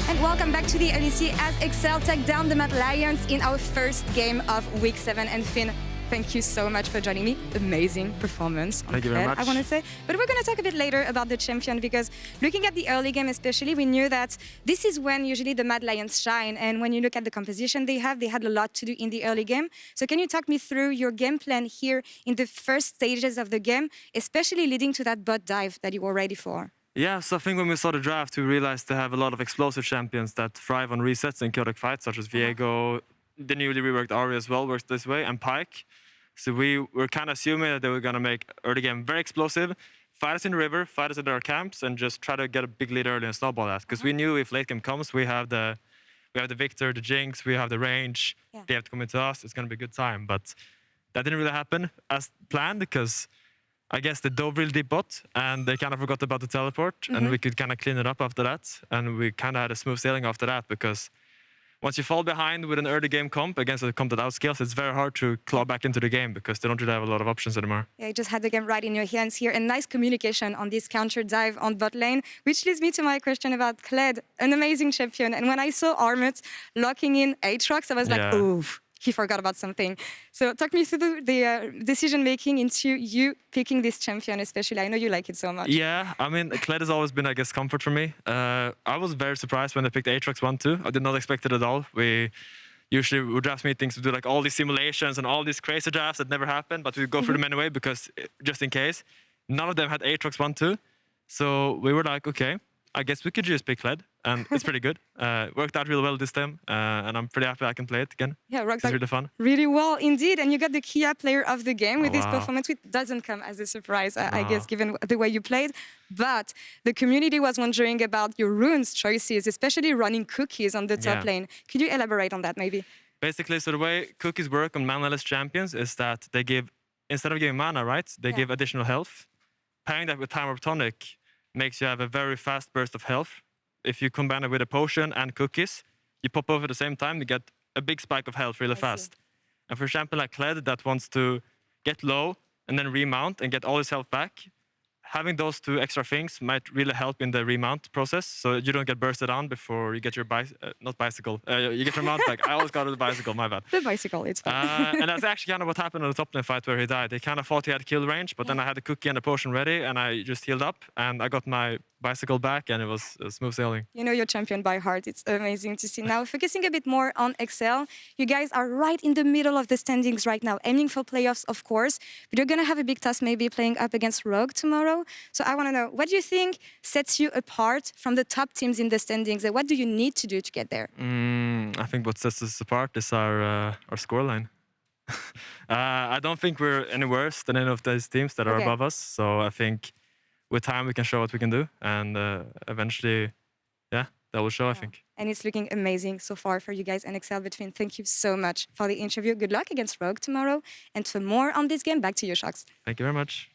And welcome back to the ADC as Excel take down the Mad Lions in our first game of Week 7. And Finn, thank you so much for joining me. Amazing performance. Thank you very much. I want to say. But we're going to talk a bit later about the champion because looking at the early game especially, we knew that this is when usually the Mad Lions shine. And when you look at the composition they had a lot to do in the early game. So can you talk me through your game plan here in the first stages of the game, especially leading to that bot dive that you were ready for? Yeah, so I think when we saw the draft, we realized they have a lot of explosive champions that thrive on resets in chaotic fights, such as Viego. The newly reworked Ahri as well works this way, and Pyke. So we were kind of assuming that they were going to make early game very explosive, fight us in the river, fight us at our camps, and just try to get a big lead early and snowball that. Because we knew if late game comes, we have the Viktor, the Jinx, we have the range. Yeah. They have to come into us. It's going to be a good time. But that didn't really happen as planned because I guess they dove really deep bot and they kind of forgot about the teleport and we could kind of clean it up after that. And we kind of had a smooth sailing after that because once you fall behind with an early game comp against a comp that outscales, it's very hard to claw back into the game because they don't really have a lot of options anymore. Yeah, you just had the game right in your hands here and nice communication on this counter dive on bot lane, which leads me to my question about Kled, an amazing champion. And when I saw Armut locking in Aatrox, I was like, oof. He forgot about something. So talk me through the decision-making into you picking this champion, especially. I know you like it so much. Yeah, I mean, Kled has always been, I guess, comfort for me. I was very surprised when they picked Aatrox 1-2. I did not expect it at all. We usually would draft meetings, we do like all these simulations and all these crazy drafts that never happen, but we go through them anyway because just in case. None of them had Aatrox 1-2. So we were like, okay, I guess we could just pick Kled. And it's pretty good. Worked out really well this time, and I'm pretty happy I can play it again. Yeah, it's really fun. Really well indeed, and you got the Kia player of the game with this performance, which doesn't come as a surprise, I guess, given the way you played. But the community was wondering about your runes choices, especially running cookies on the top lane. Could you elaborate on that, maybe? Basically, so the way cookies work on manaless champions is that they give, instead of giving mana, right, they give additional health. Pairing that with Time Warp Tonic makes you have a very fast burst of health. If you combine it with a potion and cookies, you pop off at the same time, you get a big spike of health really fast. And for a champion like Kled that wants to get low and then remount and get all his health back, having those two extra things might really help in the remount process, so you don't get bursted on before you get your you get your mount back. I always got the bicycle, my bad. The bicycle, it's fine. And that's actually kind of what happened on the top lane fight where he died. He kind of thought he had kill range, but then I had the cookie and the potion ready, and I just healed up, and I got my bicycle back, and it was smooth sailing. You know your champion by heart. It's amazing to see. Now, focusing a bit more on Excel, you guys are right in the middle of the standings right now, aiming for playoffs, of course, but you're going to have a big task maybe playing up against Rogue tomorrow. So I want to know, what do you think sets you apart from the top teams in the standings? And what do you need to do to get there? I think what sets us apart is our scoreline. I don't think we're any worse than any of those teams that are above us. So I think with time we can show what we can do, and eventually, that will show, I think. And it's looking amazing so far for you guys and Excel. Between, thank you so much for the interview. Good luck against Rogue tomorrow. And for more on this game, back to you, Sjokz. Thank you very much.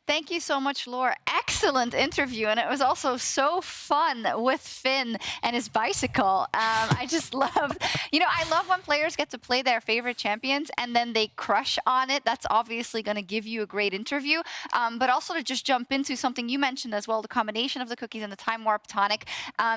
Thank you so much, Laure. Excellent interview, and it was also so fun with Finn and his bicycle. I just loved, I love when players get to play their favorite champions and then they crush on it. That's obviously going to give you a great interview. But also to just jump into something you mentioned as well, the combination of the cookies and the Time Warp Tonic.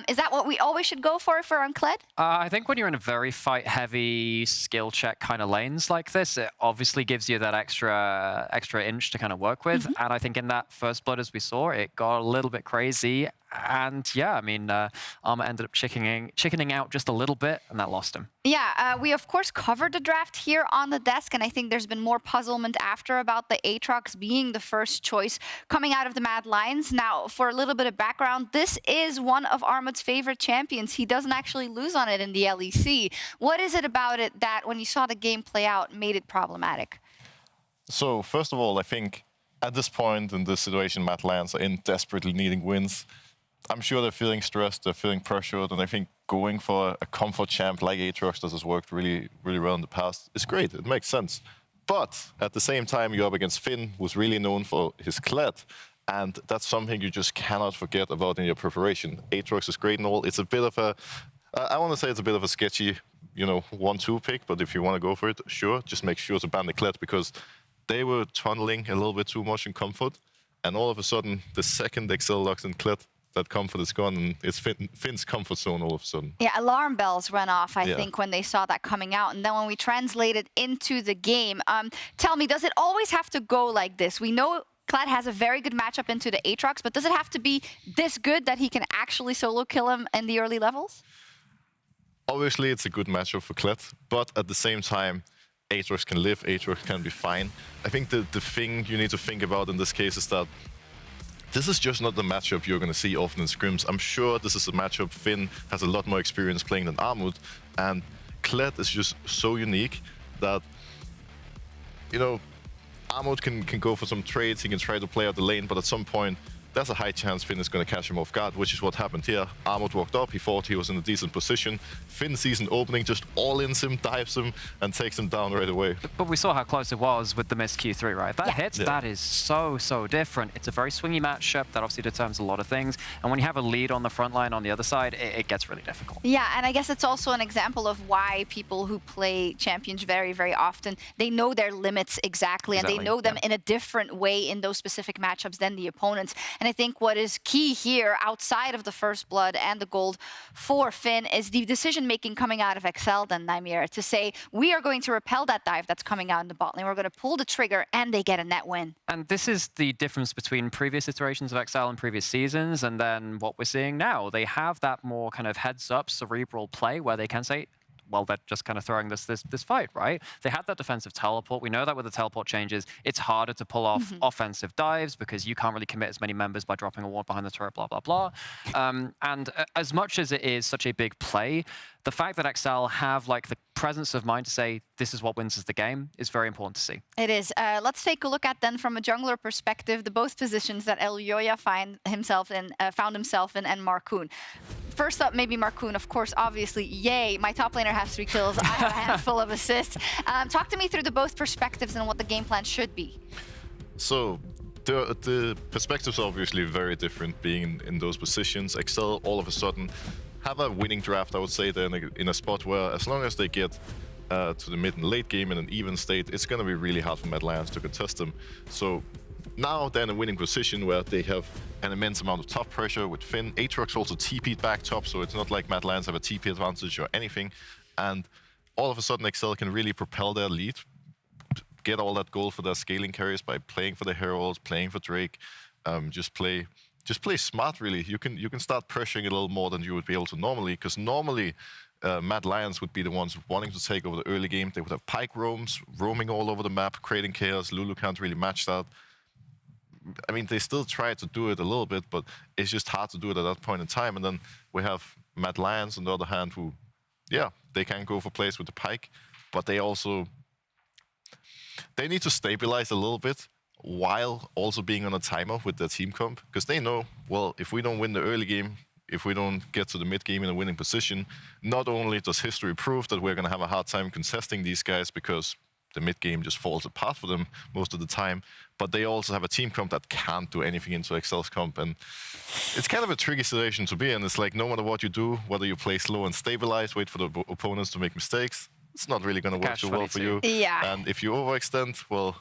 Is that what we always should go for on Kled? I think when you're in a very fight-heavy, skill check kind of lanes like this, it obviously gives you that extra inch to kind of work with. And I think in that first blood, as we saw, it got a little bit crazy. And yeah, I mean, Armut ended up chickening out just a little bit, and that lost him. Yeah, we of course covered the draft here on the desk, and I think there's been more puzzlement after about the Aatrox being the first choice coming out of the Mad Lions. Now, for a little bit of background, this is one of Armut's favorite champions. He doesn't actually lose on it in the LEC. What is it about it that, when you saw the game play out, made it problematic? So, first of all, I think at this point in this situation, Mad Lions are in desperately needing wins. I'm sure they're feeling stressed, they're feeling pressured, and I think going for a comfort champ like Aatrox that has worked really, really well in the past is great. It makes sense. But at the same time, you're up against Finn, who's really known for his Kled, and that's something you just cannot forget about in your preparation. Aatrox is great and all. It's a bit of a, I want to say it's a bit of a sketchy, 1-2 pick, but if you want to go for it, sure, just make sure to ban the Kled, because they were tunneling a little bit too much in comfort, and all of a sudden, the second Excel locks in Kled, that comfort is gone, and it's Finn's comfort zone all of a sudden. Yeah, alarm bells went off, I think, when they saw that coming out. And then when we translate it into the game, tell me, does it always have to go like this? We know Kled has a very good matchup into the Aatrox, but does it have to be this good that he can actually solo kill him in the early levels? Obviously, it's a good matchup for Kled, but at the same time, Aatrox can live, Aatrox can be fine. I think the thing you need to think about in this case is that this is just not the matchup you're going to see often in scrims. I'm sure this is a matchup Finn has a lot more experience playing than Armut, and Kled is just so unique that, you know, Armut can go for some trades, he can try to play out the lane, but at some point, there's a high chance Finn is going to catch him off guard, which is what happened here. Armut walked up, he thought he was in a decent position. Finn sees an opening, just all-ins him, dives him, and takes him down right away. But we saw how close it was with the missed Q3, right? That hits, that is so, so different. It's a very swingy matchup that obviously determines a lot of things. And when you have a lead on the front line on the other side, it gets really difficult. Yeah, and I guess it's also an example of why people who play champions very, very often, they know their limits exactly, and they know them in a different way in those specific matchups than the opponents. And I think what is key here, outside of the first blood and the gold for Finn, is the decision-making coming out of XL and Nymaera to say, we are going to repel that dive that's coming out in the bot lane. We're going to pull the trigger, and they get a net win. And this is the difference between previous iterations of XL and previous seasons, and then what we're seeing now. They have that more kind of heads-up, cerebral play where they can say, well, they're just kind of throwing this fight, right? They had that defensive teleport. We know that with the teleport changes, it's harder to pull off offensive dives because you can't really commit as many members by dropping a ward behind the turret, blah, blah, blah. And as much as it is such a big play, the fact that XL have like the presence of mind to say this is what wins us the game is very important to see. It is. Let's take a look at then from a jungler perspective, the both positions that Elyoya found himself in and Markoon. First up, maybe Markoon, of course, obviously, yay, my top laner has 3 kills, I have a handful of assists. Talk to me through the both perspectives and what the game plan should be. So, the perspectives are obviously very different being in those positions. XL all of a sudden have a winning draft, I would say. They're in a spot where as long as they get to the mid and late game in an even state, it's going to be really hard for Mad Lions to contest them. So now they're in a winning position where they have an immense amount of top pressure with Finn. Aatrox also TP'd back top, so it's not like Mad Lions have a TP advantage or anything. And all of a sudden XL can really propel their lead, get all that gold for their scaling carries by playing for the Herald, playing for Drake, just play smart, really. You can start pressuring a little more than you would be able to normally, because normally Mad Lions would be the ones wanting to take over the early game. They would have Pyke roaming all over the map, creating chaos. Lulu can't really match that. I mean, they still try to do it a little bit, but it's just hard to do it at that point in time. And then we have Mad Lions, on the other hand, who, yeah, they can go for plays with the Pyke, but they need to stabilize a little bit while also being on a timer with their team comp, because they know, well, if we don't win the early game, if we don't get to the mid game in a winning position, not only does history prove that we're going to have a hard time contesting these guys because the mid game just falls apart for them most of the time, but they also have a team comp that can't do anything into XL's comp. And it's kind of a tricky situation to be in. It's like no matter what you do, whether you play slow and stabilize, wait for the opponents to make mistakes, it's not really going to work too well for you. Yeah. And if you overextend, well,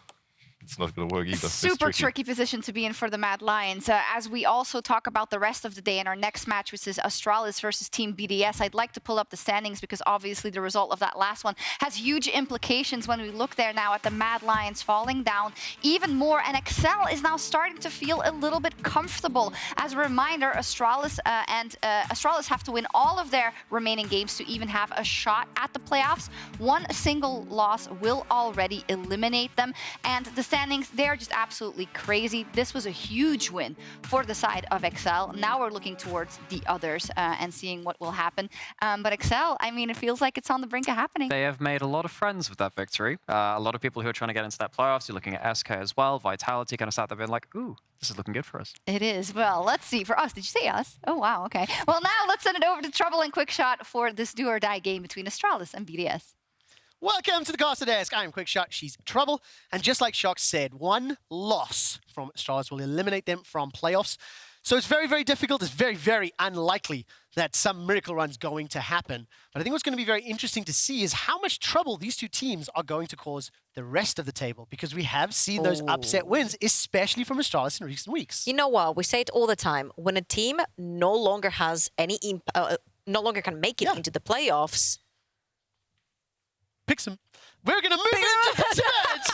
it's not going to work either. Super tricky position to be in for the Mad Lions. As we also talk about the rest of the day in our next match, which is Astralis versus Team BDS, I'd like to pull up the standings because obviously the result of that last one has huge implications when we look there now at the Mad Lions falling down even more. And XL is now starting to feel a little bit comfortable. As a reminder, Astralis Astralis have to win all of their remaining games to even have a shot at the playoffs. One single loss will already eliminate them. And the standings, they're just absolutely crazy. This was a huge win for the side of XL. Now we're looking towards the others and seeing what will happen. But XL, I mean, it feels like it's on the brink of happening. They have made a lot of friends with that victory. A lot of people who are trying to get into that playoffs, you're looking at SK as well. Vitality kind of sat there being like, ooh, this is looking good for us. It is. Well, let's see. For us, did you say us? Oh, wow. Okay. Well, now let's send it over to Trouble and Quickshot for this do or die game between Astralis and BDS. Welcome to the Caster Desk. I'm Quickshot, she's Trouble. And just like Sjokz said, one loss from Astralis will eliminate them from playoffs. So it's very, very difficult. It's very, very unlikely that some miracle run's going to happen. But I think what's going to be very interesting to see is how much trouble these two teams are going to cause the rest of the table, because we have seen those upset wins, especially from Astralis in recent weeks. You know what? We say it all the time. When a team no longer has any no longer can make it into the playoffs. Picks him. We're going to move into the turns.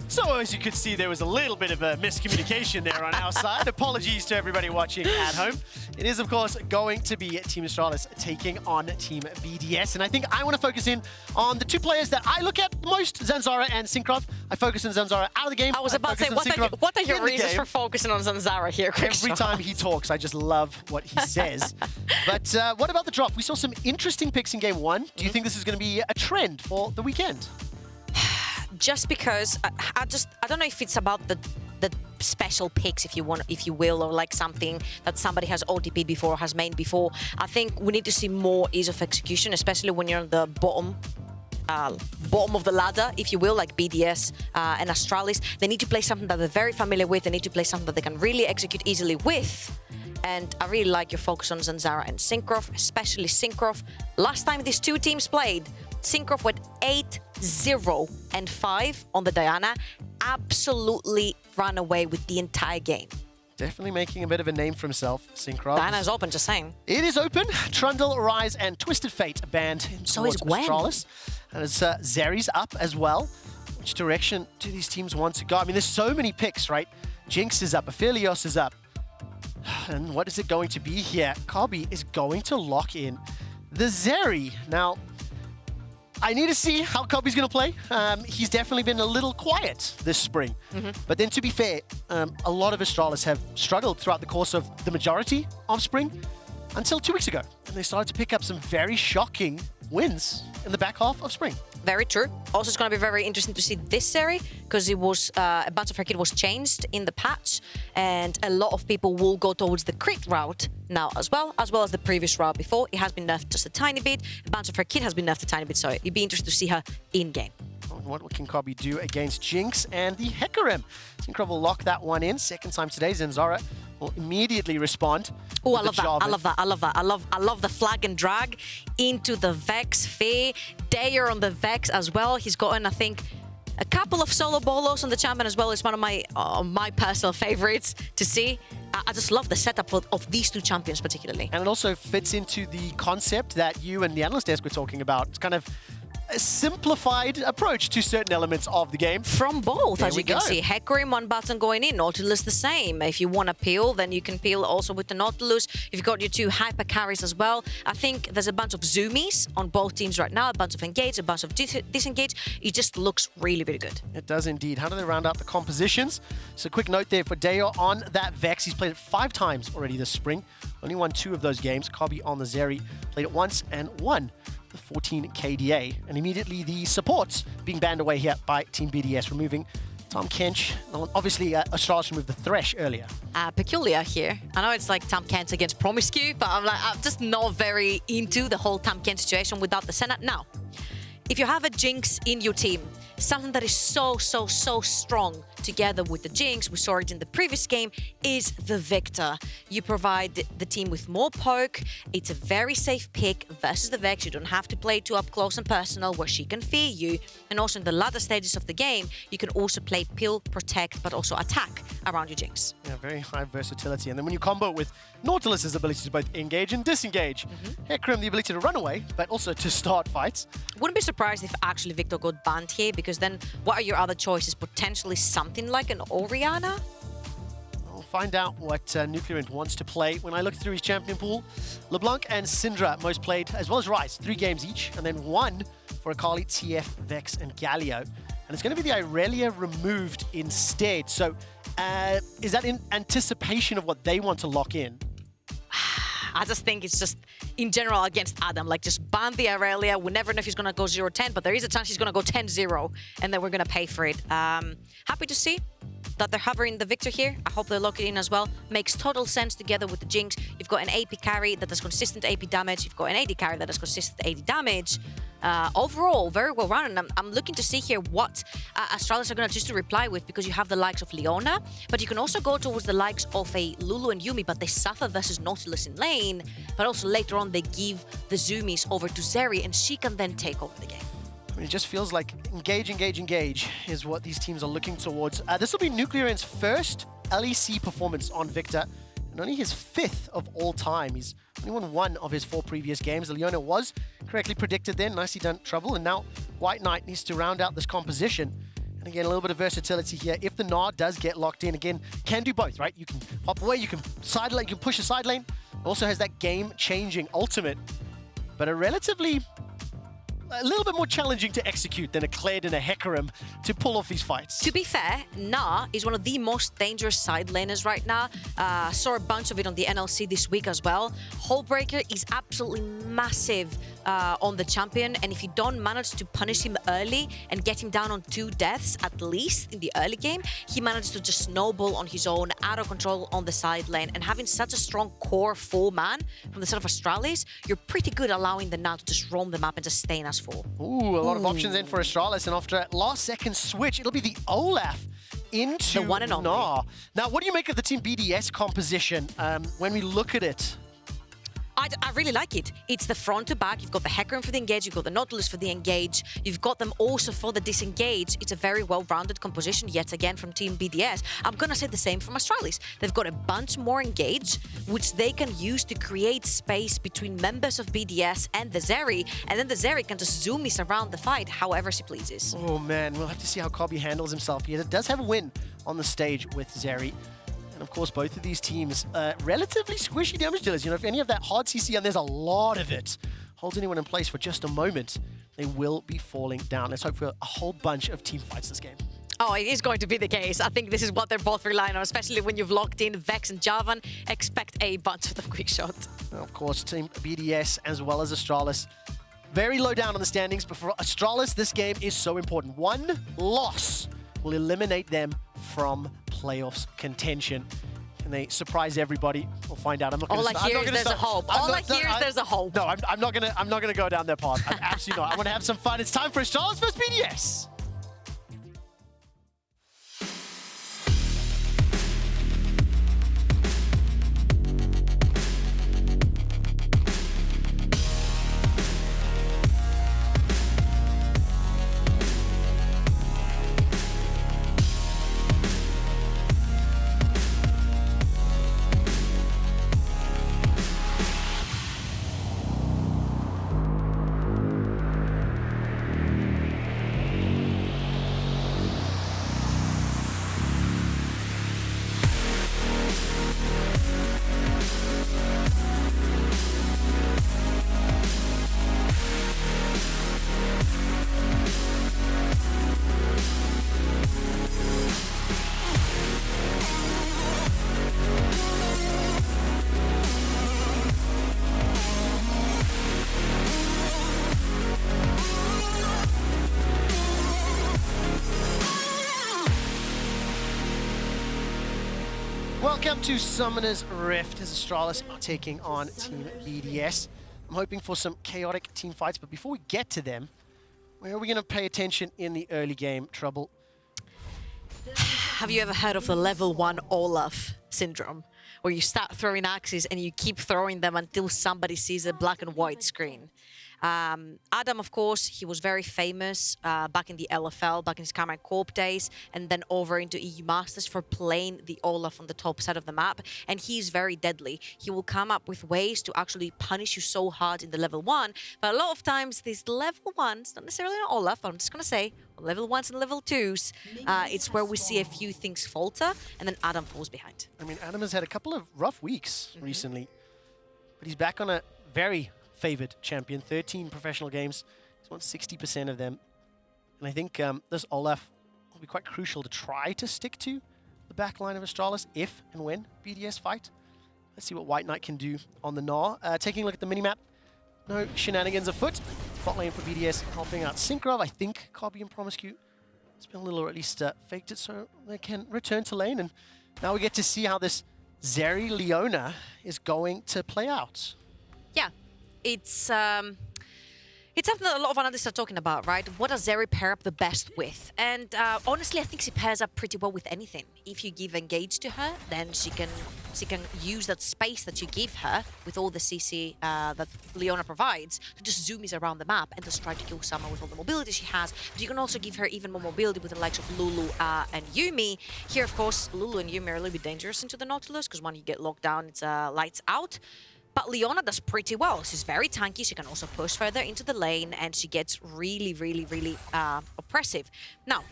So as you could see, there was a little bit of a miscommunication there on our side. Apologies to everybody watching at home. It is, of course, going to be Team Astralis taking on Team BDS. And I think I want to focus in on the two players that I look at most, Zanzarah and Cinkrof. I focus on Zanzarah out of the game. I was about to say, what are your reasons for focusing on Zanzarah here, Quickshot? Every time he talks, I just love what he says. But what about the drop? We saw some interesting picks in game one. Do you think this is going to be a trend for the weekend? Just because I don't know if it's about the special picks, if you will, or like something that somebody has OTP'd before or has mained before. I think we need to see more ease of execution, especially when you're on the bottom of the ladder, if you will, like BDS and Astralis. They need to play something that they're very familiar with. They need to play something that they can really execute easily with. And I really like your focus on Zanzarah and Cinkrof, especially Cinkrof. Last time these two teams played, Cinkrof went 8-0-5 on the Diana. Absolutely ran away with the entire game. Definitely making a bit of a name for himself, Cinkrof. Diana's open, just saying. It is open. Trundle, Rise, and Twisted Fate banned. So is Gwen. Astralis. And it's Zeri's up as well. Which direction do these teams want to go? I mean, there's so many picks, right? Jinx is up. Aphelios is up. And what is it going to be here? Kobbe is going to lock in the Zeri. Now, I need to see how Kobbe's going to play. He's definitely been a little quiet this spring. But then to be fair, a lot of Astralis have struggled throughout the course of the majority of spring until 2 weeks ago. And they started to pick up some very shocking wins in the back half of spring. Very true. Also, it's going to be very interesting to see this Zeri, because it was a bunch of her kit was changed in the patch, and a lot of people will go towards the crit route now as well as the previous route before. It has been nerfed just a tiny bit. A bunch of her kit has been nerfed a tiny bit, so it'd be interesting to see her in game. What can Kobbe do against Jinx and the Hecarim? Cinkrof will lock that one in. Second time today, Zanzarah will immediately respond. Oh, I love that. I love that. I love that. I love the flag and drag into the Vex. Faye, Dajor on the Vex as well. He's gotten, I think, a couple of solo bolos on the champion as well. It's one of my personal favorites to see. I just love the setup of these two champions particularly. And it also fits into the concept that you and the analyst desk were talking about. It's kind of a simplified approach to certain elements of the game. From both, as you can see. Hecarim, one button going in. Nautilus the same. If you want to peel, then you can peel also with the Nautilus. You've got your two hyper carries as well. I think there's a bunch of zoomies on both teams right now. A bunch of engage, a bunch of disengage. It just looks really, really good. It does indeed. How do they round out the compositions? So quick note there for Dajor on that Vex. He's played it 5 times already this spring. Only won 2 of those games. Kobbe on the Zeri played it once and won the 14 KDA. And immediately the supports being banned away here by Team BDS, removing Tahm Kench. Obviously, Astralis removed the Thresh earlier. Peculiar here. I know it's like Tahm Kench against promisq, but I'm just not very into the whole Tahm Kench situation without the Senate. Now, if you have a Jinx in your team, something that is so strong together with the Jinx, we saw it in the previous game, is the Viktor. You provide the team with more poke. It's a very safe pick versus the Vex. You don't have to play too up close and personal where she can fear you. And also in the latter stages of the game, you can also play peel, protect, but also attack around your Jinx. Yeah, very high versatility. And then when you combo it with Nautilus's ability to both engage and disengage, Hecarim the ability to run away, but also to start fights. Wouldn't be surprised if actually Viktor got banned here, because then what are your other choices? Potentially something like an Orianna? I'll find out what NUCLEARINT wants to play. When I look through his champion pool, LeBlanc and Syndra most played, as well as Rise, 3 games each, and then 1 for Akali, TF, Vex, and Galio. And it's going to be the Irelia removed instead. So is that in anticipation of what they want to lock in? I just think it's just, in general, against Adam, like just ban the Aurelia. We never know if he's going to go 0-10, but there is a chance he's going to go 10-0, and then we're going to pay for it. Happy to see that they're hovering the Viktor here. I hope they lock it in as well. Makes total sense together with the Jinx. You've got an AP carry that does consistent AP damage. You've got an AD carry that does consistent AD damage. Overall, very well run, and I'm looking to see here what Astralis are going to choose to reply with, because you have the likes of Leona, but you can also go towards the likes of a Lulu and Yuumi, but they suffer versus Nautilus in lane, but also later on they give the Zoomies over to Zeri, and she can then take over the game. I mean, it just feels like engage, engage, engage is what these teams are looking towards. This will be NUCLEARINT's first LEC performance on Viktor, and only his 5th of all time. He's only won 1 of his 4 previous games. Leona was correctly predicted then, nicely done, Trouble, and now WhiteKnight needs to round out this composition. And again, a little bit of versatility here. If the Gnar does get locked in, again, can do both, right? You can hop away, you can side lane, you can push a side lane. Also has that game-changing ultimate, but a little bit more challenging to execute than a Kled and a Hecarim to pull off these fights. To be fair, Gnar is one of the most dangerous side laners right now. Saw a bunch of it on the NLC this week as well. Hullbreaker is absolutely massive on the champion, and if you don't manage to punish him early and get him down on 2 deaths at least in the early game, he manages to just snowball on his own, out of control on the side lane. And having such a strong core 4-man from the side of Astralis, you're pretty good allowing the Gnar to just roam the map and just stay in as 4. Ooh, a lot of options in for Astralis, and after a last-second switch, it'll be the Olaf into the one and only. Gnar. Now, what do you make of the Team BDS composition when we look at it? I really like it. It's the front to back. You've got the Hecarim for the engage. You've got the Nautilus for the engage. You've got them also for the disengage. It's a very well-rounded composition yet again from Team BDS. I'm going to say the same from Astralis. They've got a bunch more engage, which they can use to create space between members of BDS and the Zeri, and then the Zeri can just zoom around the fight however she pleases. Oh man, we'll have to see how Kobbe handles himself here. It does have a win on the stage with Zeri. And of course, both of these teams, relatively squishy damage dealers. You know, if any of that hard CC, and there's a lot of it, holds anyone in place for just a moment, they will be falling down. Let's hope for a whole bunch of team fights this game. Oh, it is going to be the case. I think this is what they're both relying on, especially when you've locked in Vex and Jarvan. Expect a bunch of the Quickshot. Of course, Team BDS as well as Astralis. Very low down on the standings, but for Astralis, this game is so important. 1 loss will eliminate them from playoffs contention. Can they surprise everybody? We'll find out. I'm not All I hear is there's a hope. All I hear is there's a hope. No, I'm not gonna go down that path. I'm absolutely not. I want to have some fun. It's time for Astralis vs BDS. Welcome to Summoner's Rift as Astralis are taking on Team BDS. I'm hoping for some chaotic team fights, but before we get to them, where are we going to pay attention in the early game, Trouble? Have you ever heard of the level 1 Olaf syndrome, where you start throwing axes and you keep throwing them until somebody sees a black and white screen? Adam, of course, he was very famous back in the LFL, back in his Carmine Corp days, and then over into EU Masters for playing the Olaf on the top side of the map. And he's very deadly. He will come up with ways to actually punish you so hard in the level 1. But a lot of times, these level 1s, not necessarily an Olaf, but I'm just going to say, level 1s and level 2s, it's where we see a few things falter, and then Adam falls behind. I mean, Adam has had a couple of rough weeks recently, but he's back on a very favored champion. 13 professional games. He's won 60% of them. And I think this Olaf will be quite crucial to try to stick to the back line of Astralis if and when BDS fight. Let's see what WhiteKnight can do on the Gnar. Taking a look at the minimap. No shenanigans afoot. Bot lane for BDS helping out Cinkrof. I think Kobbe and promisq spent a little, or at least faked it so they can return to lane. And now we get to see how this Zeri Leona is going to play out. Yeah, it's something that a lot of analysts are talking about, right? What does Zeri pair up the best with? And honestly, I think she pairs up pretty well with anything. If you give engage to her, then she can use that space that you give her with all the CC that Leona provides to just zoomies around the map and just try to kill someone with all the mobility she has. But you can also give her even more mobility with the likes of Lulu and Yuumi. Here, of course, Lulu and Yuumi are a little bit dangerous into the Nautilus because when you get locked down, it's lights out. But Leona does pretty well. She's very tanky. She can also push further into the lane, and she gets really, really, really oppressive. Now,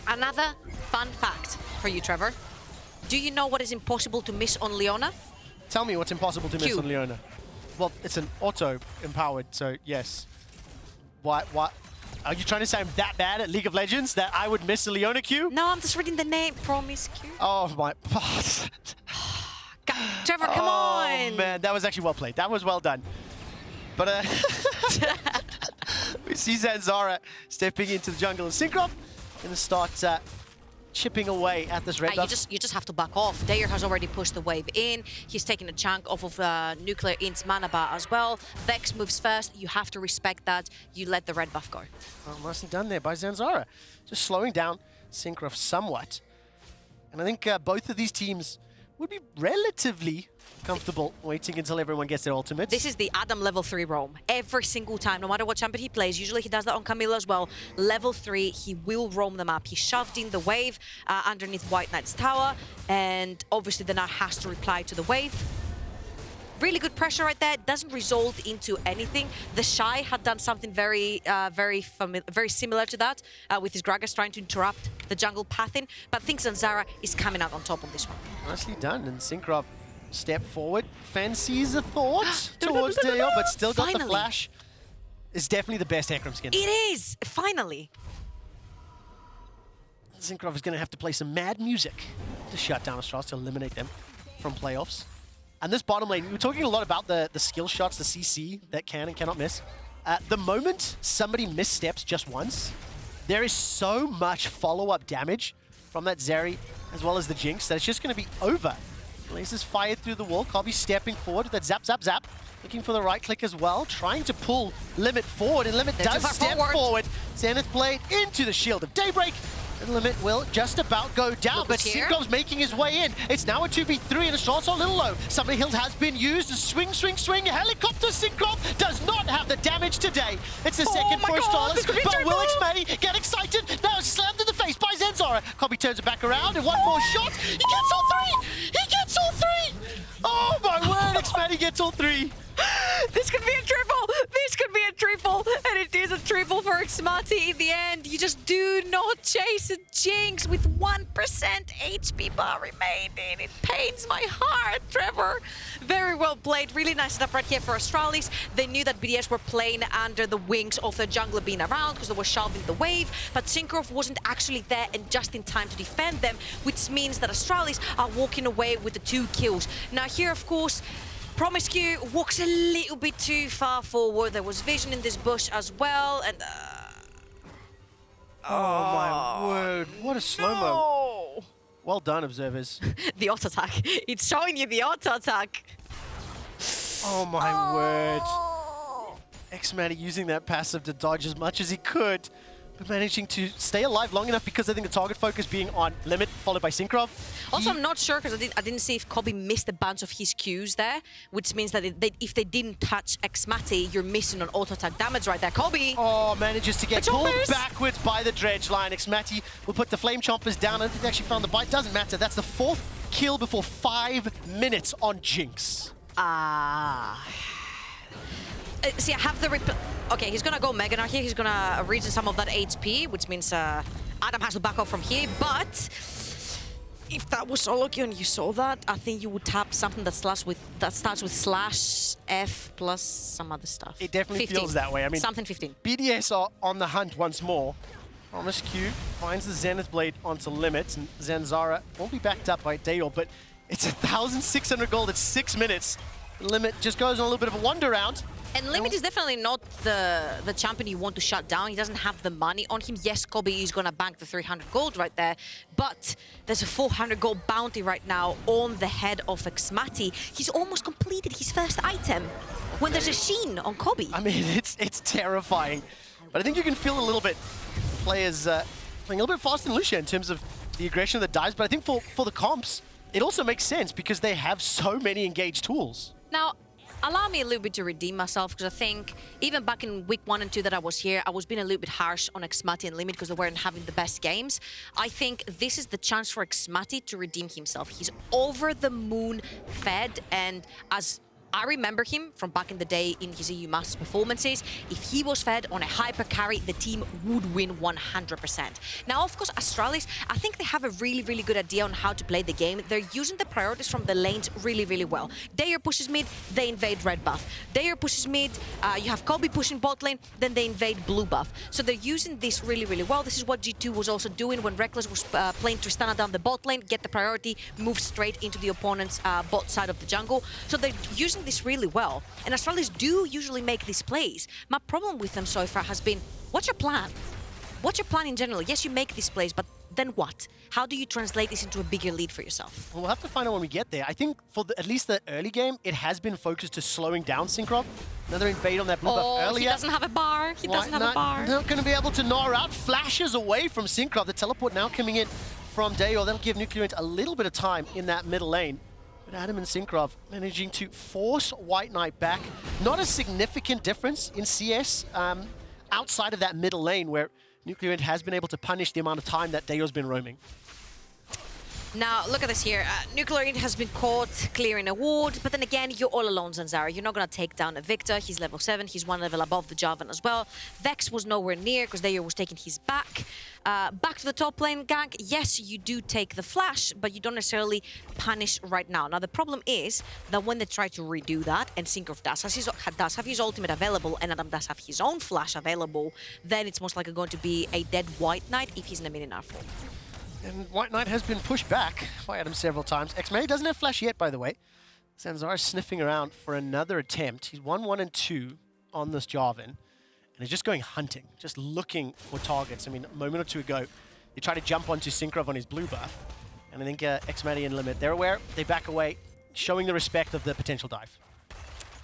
another fun fact for you, Trevor. Do you know what is impossible to miss on Leona? Tell me what's impossible to miss Q. on Leona. Well, it's an auto-empowered, so yes. What? Are you trying to say I'm that bad at League of Legends that I would miss a Leona Q? No, I'm just reading the name. promisq. Oh my... Trevor, come on! Oh man, that was actually well played. That was well done. But we see Zanzarah stepping into the jungle, and Cinkrof going to start chipping away at this red buff. You just have to back off. Dajor has already pushed the wave in. He's taking a chunk off of NUCLEARINT's mana bar as well. Vex moves first. You have to respect that. You let the red buff go. Oh, nicely done there by Zanzarah. Just slowing down Cinkrof somewhat. And I think both of these teams would be relatively comfortable waiting until everyone gets their ultimates. This is the Adam level 3 roam. Every single time, no matter what champion he plays, usually he does that on Camilla as well. Level 3, he will roam the map. He shoved in the wave underneath WhiteKnight's tower, and obviously the Gnar has to reply to the wave. Really good pressure right there. Doesn't result into anything. The Shy had done something very similar to that with his Gragas trying to interrupt the jungle pathing. But I think Zanzarah is coming out on top on this one. Nicely done. And Cinkrof step forward, fancies a thought towards Dajor, but still got the flash. It's definitely the best Hecarim skin. It is! Finally! Cinkrof is going to have to play some mad music to shut down Astralis, to eliminate them from playoffs. And this bottom lane, we were talking a lot about the skill shots, the CC that can and cannot miss. The moment somebody missteps just once, there is so much follow-up damage from that Zeri as well as the Jinx that it's just going to be over. Lasers fired through the wall. Kobbe stepping forward with that zap, zap, zap. Looking for the right click as well. Trying to pull Limit forward, and Limit does step forward. Zenith Blade into the Shield of Daybreak. And Limit will just about go down, but Cinkrof's making his way in. It's now a 2v3, and Astralis a little low. Summoning Hill has been used. Swing, swing, swing. Helicopter Cinkrof does not have the damage today. It's a second for Astralis, but will xMatty get excited? Now it's slammed in the face by Zanzarah. Kobbe turns it back around, and one more shot. He gets all three! He gets all three! Oh my word, xMatty gets all three. This could be a triple! This could be a triple! And it is a triple for xMatty in the end. You just do not chase a Jinx with 1% HP bar remaining. It pains my heart, Trevor. Very well played. Really nice setup right here for Astralis. They knew that BDS were playing under the wings of the jungler being around because they were shoving the wave, but Cinkrof wasn't actually there and just in time to defend them, which means that Astralis are walking away with the 2 kills. Now here, of course, promisq walks a little bit too far forward. There was vision in this bush as well, and oh my word, what a slow-mo. No. Well done, observers. The auto attack. It's showing you the auto attack. Oh my word. xMatty using that passive to dodge as much as he could, but managing to stay alive long enough because I think the target focus being on Limit, followed by Cinkrof. Also, I'm not sure because I didn't see if Kobbe missed a bunch of his Qs there, which means that if they didn't touch xMatty, you're missing on auto attack damage right there. Kobbe! Oh, manages to get pulled backwards by the Dredge line. xMatty will put the Flame Chompers down. I don't think they actually found the bite. Doesn't matter. That's the 4th kill before 5 minutes on Jinx. See, I have the okay, he's gonna go Mega Gnar here. He's gonna reason some of that HP, which means Adam has to back off from here. But if that was solo queue and you saw that, I think you would tap something that starts with /F plus some other stuff. It definitely 15. feels that way. I mean, something 15. BDS are on the hunt once more. promisq finds the Zenith Blade onto Limit, and Zanzarah won't be backed up by Dajor, but It's 1,600 gold at 6 minutes. Limit just goes on a little bit of a wander round. And Limit is definitely not the champion you want to shut down. He doesn't have the money on him. Yes, Kobbe is going to bank the 300 gold right there, but there's a 400 gold bounty right now on the head of xMatty. He's almost completed his first item when there's a sheen on Kobbe. I mean, it's terrifying. But I think you can feel a little bit players playing a little bit faster than Lucia in terms of the aggression of the dives. But I think for the comps, it also makes sense because they have so many engaged tools. Now, allow me a little bit to redeem myself, because I think even back in week 1 and 2 that I was here, I was being a little bit harsh on xMatty and Limit because they weren't having the best games. I think this is the chance for xMatty to redeem himself. He's over the moon fed, and as I remember him from back in the day in his EU Masters performances. If he was fed on a hyper carry, the team would win 100%. Now, of course, Astralis, I think they have a really, really good idea on how to play the game. They're using the priorities from the lanes really, really well. Dajor pushes mid, they invade red buff. Dajor pushes mid, you have Kobbe pushing bot lane, then they invade blue buff. So they're using this really, really well. This is what G2 was also doing when Reckless was playing Tristana down the bot lane, get the priority, move straight into the opponent's bot side of the jungle. So they're using this really well, and Astralis do usually make these plays. My problem with them so far has been, what's your plan? What's your plan in general? Yes, you make these plays, but then what? How do you translate this into a bigger lead for yourself? Well, we'll have to find out when we get there. I think for at least the early game, it has been focused to slowing down Cinkrof. Another invade on that blue buff earlier. He doesn't have a bar. He doesn't have a bar. Not going to be able to gnaw out. Flashes away from Cinkrof. The teleport now coming in from Dajor. That'll give NUCLEARINT a little bit of time in that middle lane. But Adam and Cinkrof managing to force WhiteKnight back. Not a significant difference in CS outside of that middle lane where NUCLEARINT has been able to punish the amount of time that Dajor's been roaming. Now, look at this here. NUCLEARINT has been caught clearing a ward, but then again, you're all alone, Zanzarah. You're not going to take down a Viktor. He's level 7. He's 1 level above the Jarvan as well. Vex was nowhere near because Dajor was taking his back. Back to the top lane gank. Yes, you do take the flash, but you don't necessarily punish right now. Now, the problem is that when they try to redo that, and Cinkrof does have his ultimate available, and Adam does have his own flash available, then it's most likely going to be a dead WhiteKnight if he's in a mid-enough form. And WhiteKnight has been pushed back by Adam several times. xMatty doesn't have flash yet, by the way. Zanzarah sniffing around for another attempt. He's 1-1 and 2 on this Jarvan. And he's just going hunting, just looking for targets. I mean, a moment or two ago, he tried to jump onto Cinkrof on his blue buff. And I think xMatty and Limit, they're aware, they back away, showing the respect of the potential dive.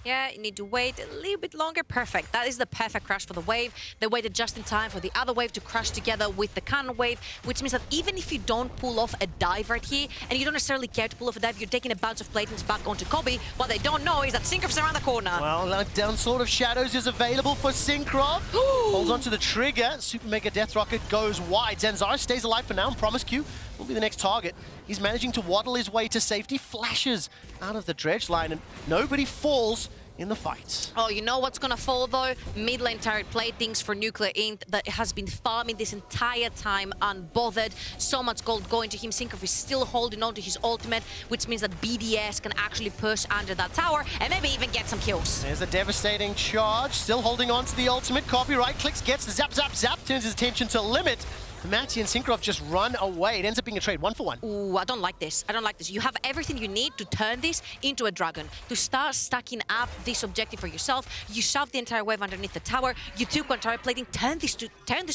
Yeah, you need to wait a little bit longer. Perfect. That is the perfect crash for the wave. They waited just in time for the other wave to crash together with the cannon wave, which means that even if you don't pull off a dive right here, and you don't necessarily care to pull off a dive, you're taking a bounce of platings back onto Kobbe. What they don't know is that Cinkrof's around the corner. Well, that down Sword of Shadows is available for Cinkrof. Holds onto the trigger. Super Mega Death Rocket goes wide. Zanzarah stays alive for now, and promisq will be the next target. He's managing to waddle his way to safety, flashes out of the dredge line, and nobody falls in the fight. Oh, you know what's gonna fall though? Mid lane turret platings for NUCLEARINT that has been farming this entire time unbothered. So much gold going to him. Cinkrof is still holding on to his ultimate, which means that BDS can actually push under that tower and maybe even get some kills. There's a devastating charge, still holding on to the ultimate. Kobbe right clicks, gets the zap, zap, zap, turns his attention to Limit. xMatty and Cinkrof just run away. It ends up being a trade, 1-for-1. Ooh, I don't like this. I don't like this. You have everything you need to turn this into a dragon, to start stacking up this objective for yourself. You shove the entire wave underneath the tower. You took one turret plating, turn this to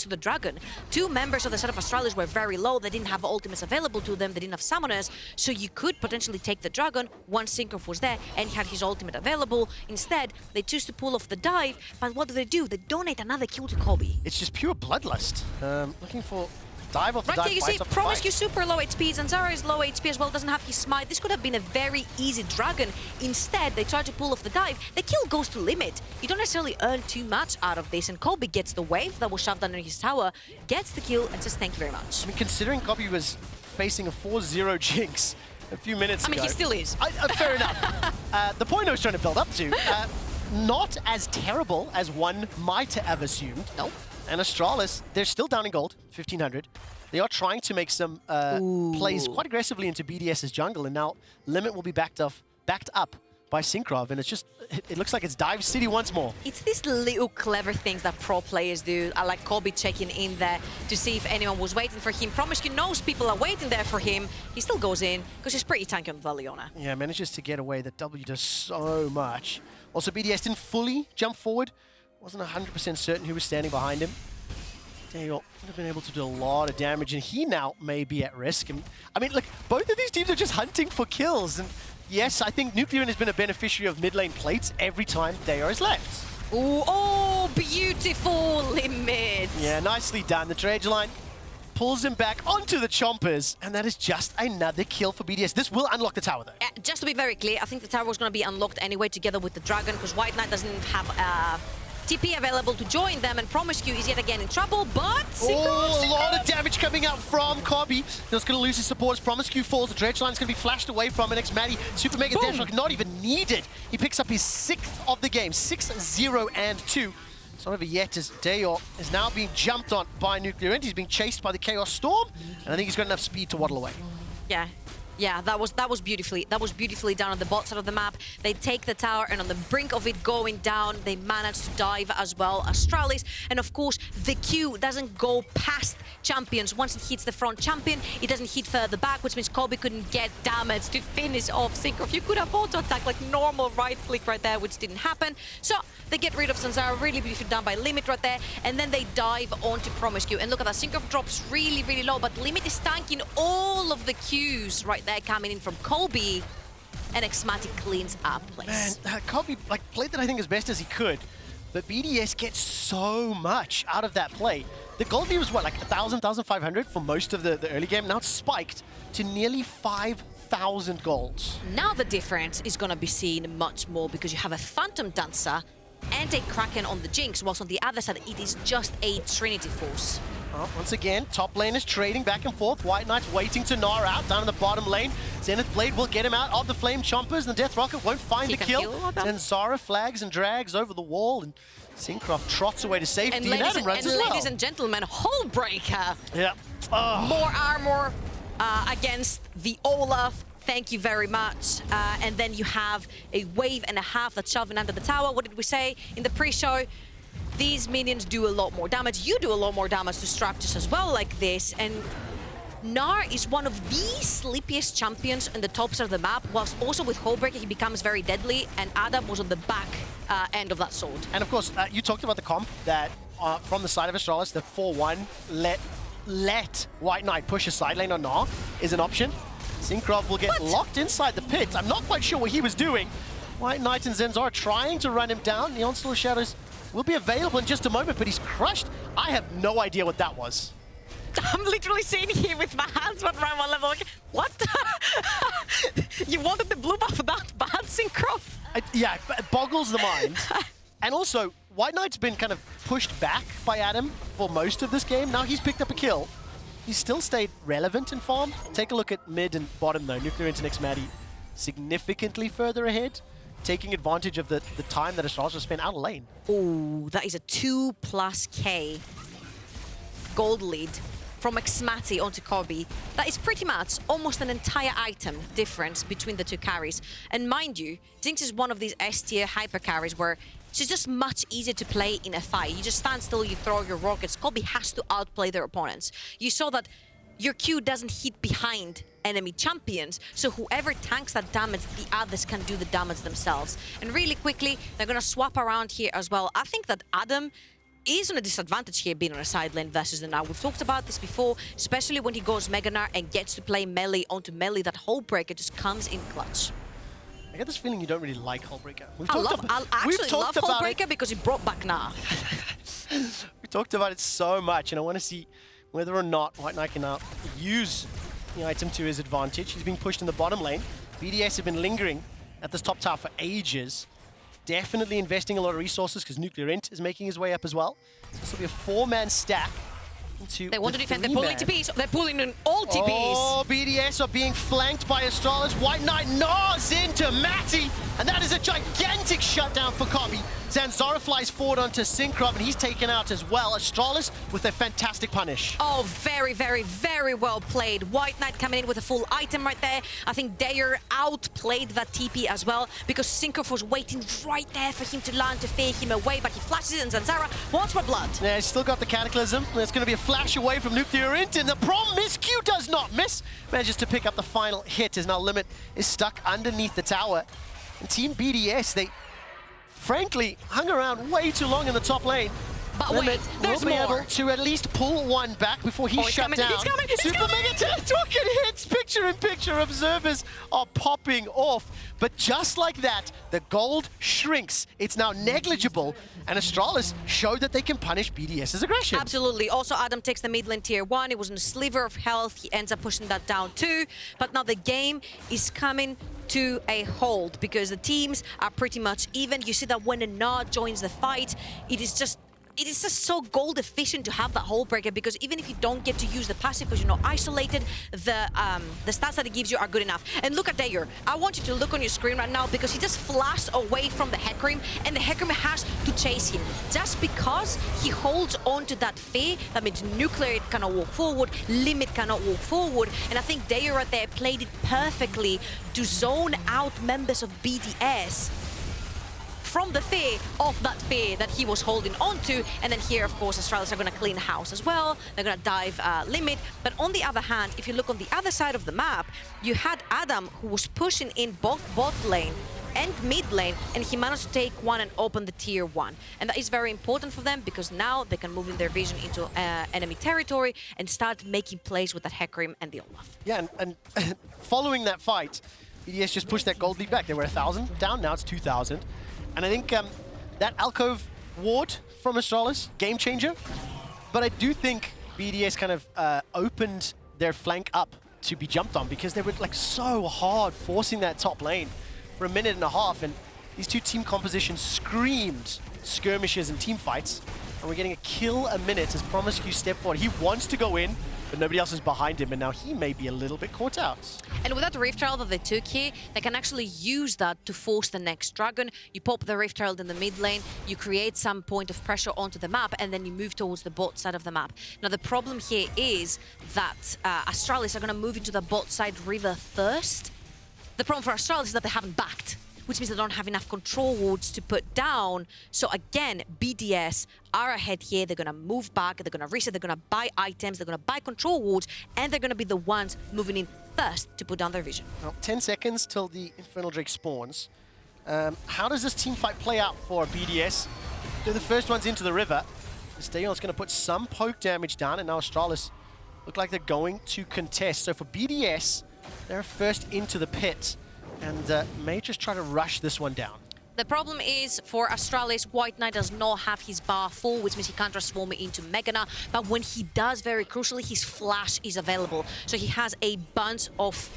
the dragon. 2 members of the set of Astralis were very low. They didn't have ultimates available to them. They didn't have summoners, so you could potentially take the dragon once Cinkrof was there and he had his ultimate available. Instead, they choose to pull off the dive, but what do? They donate another kill to Kobbe. It's just pure bloodlust. Looking for dive off the Right dive. here, you see, promisq super low HP. Zanzarah is low HP as well, doesn't have his smite. This could have been a very easy dragon. Instead, they try to pull off the dive. The kill goes to Limit. You don't necessarily earn too much out of this, and Kobbe gets the wave that was shoved under his tower, gets the kill, and says thank you very much. I mean, considering Kobbe was facing a 4-0 Jinx a few minutes ago. I mean, he still is. Fair enough. The point I was trying to build up to, not as terrible as one might have assumed. No. And Astralis, they're still down in gold, 1,500. They are trying to make some plays quite aggressively into BDS's jungle, and now Limit will be backed up by Cinkrof, and it's just, it looks like it's Dive City once more. It's these little clever things that pro players do. I like Kobbe checking in there to see if anyone was waiting for him. promisq knows people are waiting there for him. He still goes in because he's pretty tanky on the Leona. Yeah, manages to get away. The W does so much. Also, BDS didn't fully jump forward. Wasn't 100% certain who was standing behind him. Dajor would have been able to do a lot of damage, and he now may be at risk. And I mean, look, both of these teams are just hunting for kills. And yes, I think NUCLEARINT has been a beneficiary of mid lane plates every time Dajor has left. Ooh, oh, beautiful limit. Yeah, nicely done. The Dredge line pulls him back onto the Chompers, and that is just another kill for BDS. This will unlock the tower, though. Just to be very clear, I think the tower was going to be unlocked anyway together with the Dragon, because WhiteKnight doesn't have TP available to join them, and promisq is yet again in trouble, but Oh, a lot of damage coming out from Kobbe. Just going to lose his support as promisq falls. The Dredge line's going to be flashed away from an xMatty. Super Mega Deathstroke not even needed. He picks up his 6th of the game, 6-0 and 2. It's not over yet as Dajor is now being jumped on by NUCLEARINT. He's being chased by the Chaos Storm, and I think he's got enough speed to waddle away. Yeah, that was beautifully done on the bot side of the map. They take the tower, and on the brink of it going down, they manage to dive as well. Astralis, and of course, the Q doesn't go past champions. Once it hits the front champion, it doesn't hit further back, which means Kobbe couldn't get damage to finish off Cinkrof. You could have auto-attack like normal right-click right there, which didn't happen. So they get rid of Zanzarah, really beautifully done by Limit right there, and then they dive onto promisq. And look at that, Cinkrof drops really, really low, but Limit is tanking all of the Qs right there coming in from Kobbe, and xMatty cleans up place. Man, Kobbe played that I think as best as he could, but BDS gets so much out of that play. The gold lead was what, like 1,000, 1,500 for most of the early game. Now it's spiked to nearly 5,000 golds. Now the difference is going to be seen much more because you have a Phantom Dancer and a Kraken on the Jinx, whilst on the other side it is just a Trinity Force. Well, once again, top lane is trading back and forth. WhiteKnight's waiting to Gnar out down in the bottom lane. Zenith Blade will get him out of the Flame Chompers, and the Death Rocket won't find the kill. Zanzarah flags and drags over the wall, and Cinkrof trots away to safety, and Adam runs as well. Ladies and gentlemen, Hullbreaker. Yeah. Oh. More armor against the Olaf. Thank you very much. And then you have a wave and a half that's shoving under the tower. What did we say in the pre-show? These minions do a lot more damage. You do a lot more damage to structures as well like this. And Gnar is one of the sleepiest champions in the top side of the map, whilst also with Hullbreaker he becomes very deadly, and Adam was on the back end of that sword. And of course, you talked about the comp that from the side of Astralis, the 4-1, let WhiteKnight push a side lane on Gnar is an option. Cinkrof will get locked inside the pit. I'm not quite sure what he was doing. WhiteKnight and Zanzarah trying to run him down. The Onslaught Shadows will be available in just a moment, but he's crushed. I have no idea what that was. I'm literally sitting here with my hands on around one level. Like, what? You wanted the blue buff that bad, Cinkrof? Yeah, it boggles the mind. And also, WhiteKnight's been kind of pushed back by Adam for most of this game. Now he's picked up a kill. He's still stayed relevant in farm. Take a look at mid and bottom though. NUCLEARINT and xMatty significantly further ahead, taking advantage of the time that Astralis has spent out of lane. Oh, that is a 2+K gold lead from xMatty onto Kobbe. That is pretty much almost an entire item difference between the two carries. And mind you, Jinx is one of these S-tier hyper carries where she's just much easier to play in a fight. You just stand still, you throw your rockets. Kobbe has to outplay their opponents. You saw that your Q doesn't hit behind enemy champions, so whoever tanks that damage, the others can do the damage themselves. And really quickly, they're gonna swap around here as well. I think that Adam is on a disadvantage here being on a side lane versus the Gnar. We've talked about this before, especially when he goes Mega Gnar and gets to play melee onto melee, that Hullbreaker just comes in clutch. I get this feeling you don't really like Hullbreaker. I actually love Hullbreaker because he brought back Gnar. We talked about it so much, and I want to see whether or not WhiteKnight can use the item to his advantage. He's being pushed in the bottom lane. BDS have been lingering at this top tower for ages. Definitely investing a lot of resources because NUCLEARINT is making his way up as well. This will be a 4-man stack into They want to defend. They're pulling TPs. They're pulling in all TPs. Oh, BDS are being flanked by Astralis. WhiteKnight gnaws into Matty, and that is a gigantic shutdown for Kobbe. Zanzarah flies forward onto Cinkrof, and he's taken out as well. Astralis with a fantastic punish. Oh, very, very, very well played. WhiteKnight coming in with a full item right there. I think Dajor outplayed that TP as well, because Cinkrof was waiting right there for him to land to fear him away, but he flashes it, and Zanzarah wants more blood. Yeah, he's still got the Cataclysm. There's going to be a flash away from NUCLEARINT, and the promisq does not miss. Manages to pick up the final hit, as now Limit is stuck underneath the tower. And Team BDS, they frankly hung around way too long in the top lane. But Limit wait, there's will be more. able to at least pull one back before he's shut coming, down. he's coming, he's Super coming! Mega Talk hits, picture-in-picture observers are popping off. But just like that, the gold shrinks. It's now negligible, and Astralis showed that they can punish BDS's aggression. Absolutely. Also, Adam takes the mid lane tier 1. It was in a sliver of health. He ends up pushing that down too. But now the game is coming to a hold, because the teams are pretty much even. You see that when Gnar joins the fight, it is just so gold efficient to have that hold breaker, because even if you don't get to use the passive because you're not isolated, the stats that it gives you are good enough. And look at Dajor. I want you to look on your screen right now, because he just flashed away from the Hecarim, and the Hecarim has to chase him. Just because he holds on to that fear, that means NUCLEARINT cannot walk forward, Limit cannot walk forward, and I think Dajor right there played it perfectly to zone out members of BDS from the fear of that fear that he was holding on to. And then here, of course, Astralis are going to clean house as well. They're going to dive Limit. But on the other hand, if you look on the other side of the map, you had Adam, who was pushing in both bot lane and mid lane, and he managed to take one and open the tier 1. And that is very important for them, because now they can move in their vision into enemy territory and start making plays with that Hecarim and the Olaf. Yeah, and following that fight, BDS just pushed that gold lead back. They were 1,000 down, now it's 2,000. And I think that alcove ward from Astralis, game changer. But I do think BDS kind of opened their flank up to be jumped on, because they were like so hard forcing that top lane for a minute and a half. And these two team compositions screamed skirmishes and team fights. And we're getting a kill a minute as promisq step forward. He wants to go in, but nobody else is behind him, and now he may be a little bit caught out. And with that Rift Herald that they took here, they can actually use that to force the next dragon. You pop the Rift Herald in the mid lane, you create some point of pressure onto the map, and then you move towards the bot side of the map. Now the problem here is that Astralis are going to move into the bot side river first. The problem for Astralis is that they haven't backed, which means they don't have enough control wards to put down. So again, BDS are ahead here. They're going to move back, they're going to reset, they're going to buy items, they're going to buy control wards, and they're going to be the ones moving in first to put down their vision. Well, 10 seconds till the Infernal Drake spawns. How does this team fight play out for BDS? They're the first ones into the river. Dajor's going to put some poke damage down, and now Astralis look like they're going to contest. So for BDS, they're first into the pit, and may just try to rush this one down. The problem is, for Astralis, WhiteKnight does not have his bar full, which means he can't transform it into Mega Gnar. But when he does, very crucially, his flash is available. So he has a bunch of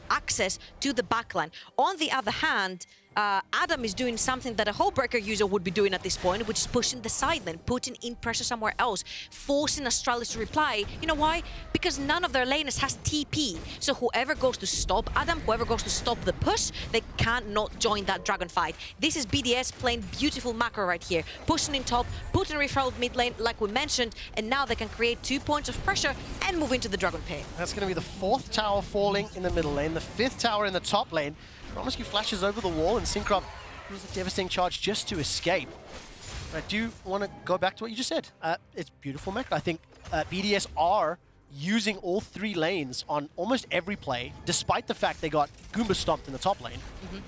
access to the backline. On the other hand, Adam is doing something that a Hullbreaker user would be doing at this point, which is pushing the side lane, putting in pressure somewhere else, forcing Astralis to reply. You know why? Because none of their laners has TP. So whoever goes to stop Adam, whoever goes to stop the push, they cannot join that dragon fight. This is BDS playing beautiful macro right here, pushing in top, putting referral mid lane, like we mentioned, and now they can create 2 points of pressure and move into the dragon pit. That's going to be the 4th tower falling in the middle lane, the 5th tower in the top lane. promisq flashes over the wall, and Cinkrof uses a devastating charge just to escape. But I do want to go back to what you just said. It's beautiful mech. I think BDS are using all 3 lanes on almost every play, despite the fact they got Goomba stomped in the top lane.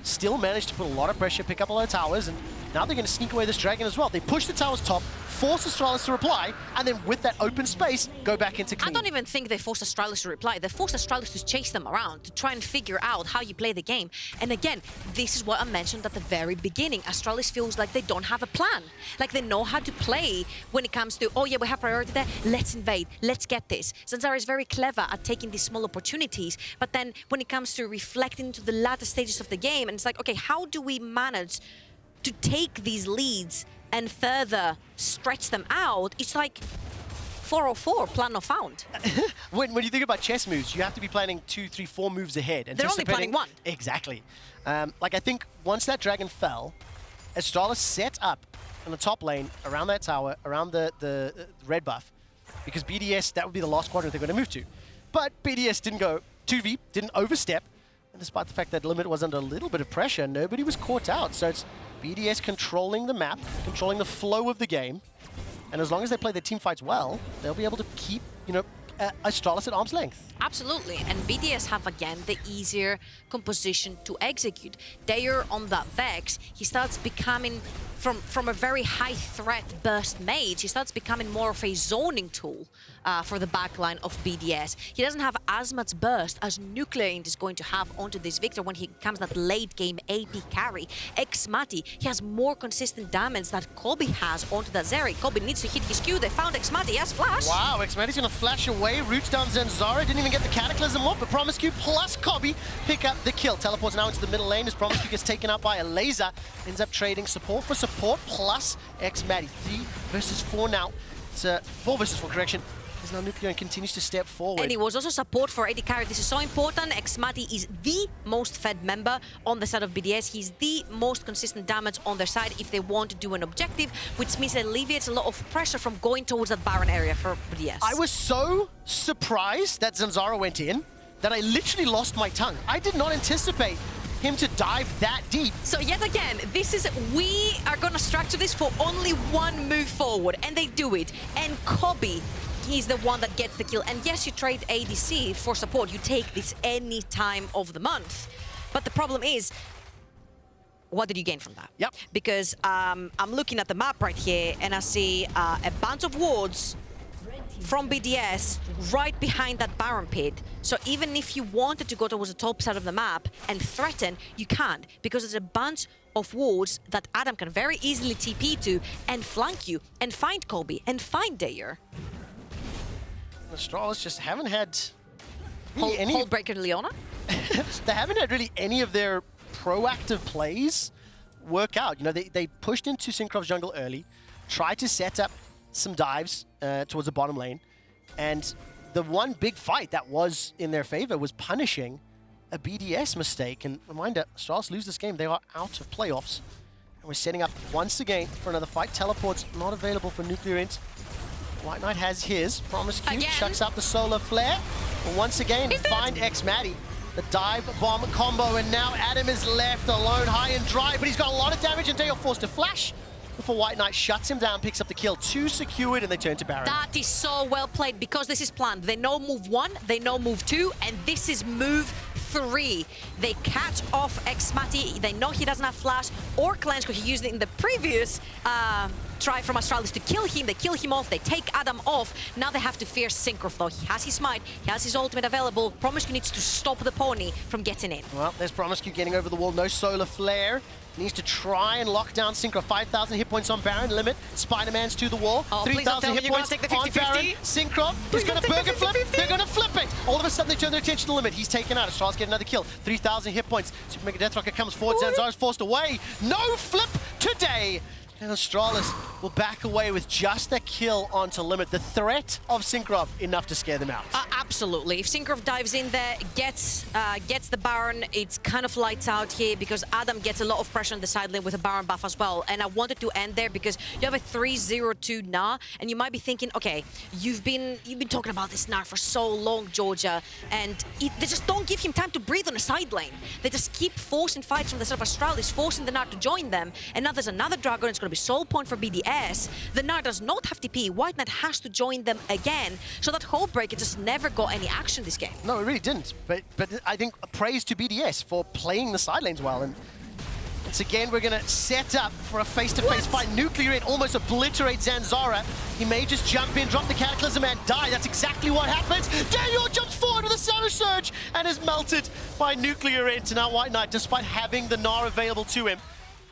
Still managed to put a lot of pressure, pick up a lot of towers, and now they're going to sneak away this dragon as well. They push the towers top, force Astralis to reply, and then with that open space, go back into clean. I don't even think they forced Astralis to reply. They forced Astralis to chase them around, to try and figure out how you play the game. And again, this is what I mentioned at the very beginning. Astralis feels like they don't have a plan. Like they know how to play when it comes to, oh yeah, we have priority there, let's invade, let's get this. Zanzarah is very clever at taking these small opportunities, but then when it comes to reflecting to the latter stages of the game, and it's like, okay, how do we manage to take these leads and further stretch them out? It's like 404, plan not found. When you think about chess moves, you have to be planning 2, 3, 4 moves ahead. They're only planning one. Exactly. Like, I think once that dragon fell, Astralis set up in the top lane, around that tower, around the red buff, because BDS, that would be the last quadrant they're going to move to. But BDS didn't go 2v, didn't overstep, and despite the fact that Limit was under a little bit of pressure, nobody was caught out. So it's BDS controlling the map, controlling the flow of the game, and as long as they play their team fights well, they'll be able to keep, you know, Astralis at arm's length. Absolutely, and BDS have again the easier composition to execute. Dajor on that Vex, he starts becoming from a very high threat burst mage, he starts becoming more of a zoning tool for the backline of BDS. He doesn't have as much burst as NUCLEARINT is going to have onto this Viktor when he becomes that late game AP carry. xMatty, he has more consistent damage that Kobbe has onto that Zeri. Kobbe needs to hit his Q, they found xMatty, he has flash. Wow, xMatty's gonna flash away, roots down Zanzarah, didn't even get the Cataclysm off, but promisq plus Kobbe pick up the kill. Teleports now into the middle lane as promisq gets taken out by a laser, ends up trading support for support plus xMatty. 3 versus 4 now. It's 4 versus 4, correction. As now NUCLEARINT continues to step forward. And it was also support for AD carry. This is so important. xMatty is the most fed member on the side of BDS. He's the most consistent damage on their side if they want to do an objective, which means it alleviates a lot of pressure from going towards that Baron area for BDS. I was so surprised that Zanzarah went in that I literally lost my tongue. I did not anticipate him to dive that deep. So yet again, this is, we are gonna structure this for only one move forward, and they do it. And Kobbe, he's the one that gets the kill. And yes, you trade ADC for support. You take this any time of the month. But the problem is, what did you gain from that? Yep. Because I'm looking at the map right here, and I see a bunch of wards from BDS right behind that Baron pit. So even if you wanted to go towards the top side of the map and threaten, you can't, because there's a bunch of wards that Adam can very easily TP to and flank you and find Kobbe and find Dajor. Astralis just haven't had really any... Hullbreaker Leona? They haven't had really any of their proactive plays work out. You know, they pushed into Cinkrof's jungle early, tried to set up some dives towards the bottom lane, and the one big fight that was in their favor was punishing a BDS mistake. And reminder, Astralis lose this game, they are out of playoffs. And we're setting up once again for another fight. Teleport's not available for NUCLEARINT. WhiteKnight has his. promisq chucks out the solar flare. And once again, find xMatty. The dive bomb combo, and now Adam is left alone high and dry, but he's got a lot of damage, and Dajor forced to flash before WhiteKnight shuts him down, picks up the kill. 2 secured, and they turn to Baron. That is so well played, because this is planned. They know move 1, they know move 2, and this is move 3. They catch off xMatty. They know he doesn't have flash or cleanse, because he used it in the previous try from Astralis to kill him. They kill him off, they take Adam off. Now they have to fear Cinkrof though. He has his smite, he has his ultimate available. promisq needs to stop the pony from getting in. Well, there's promisq getting over the wall, no solar flare. Needs to try and lock down Cinkrof. 5,000 hit points on Baron, limit. Spider-Man's to the wall. 3,000 hit points on Baron. Cinkrof is going to burger flip. They're going to flip it. All of a sudden, they turn their attention to the limit. He's taken out. Astralis get another kill. 3,000 hit points. Super Mega Death Rocket comes forward. Zanzarah's forced away. No flip today. And Astralis will back away with just a kill onto limit. The threat of Cinkrof enough to scare them out. Absolutely. If Cinkrof dives in there, gets the Baron, it's kind of lights out here, because Adam gets a lot of pressure on the side lane with a Baron buff as well. And I wanted to end there because you have a 3-0-2 Gnar, and you might be thinking, okay, you've been talking about this Gnar for so long, Georgia, and they just don't give him time to breathe on the side lane. They just keep forcing fights from the side of Astralis, forcing the Gnar to join them, and now there's another Dragon. It's going to be soul point for BDS. The Gnar does not have TP. WhiteKnight has to join them again, so that Hullbreaker just never got any action this game. No, it really didn't. But I think praise to BDS for playing the side lanes well. And once again, we're going to set up for a face-to-face fight. NUCLEARINT almost obliterates Zanzarah. He may just jump in, drop the Cataclysm, and die. That's exactly what happens. Dajor jumps forward with a Shadow Surge and is melted by NUCLEARINT. And now WhiteKnight, despite having the Gnar available to him,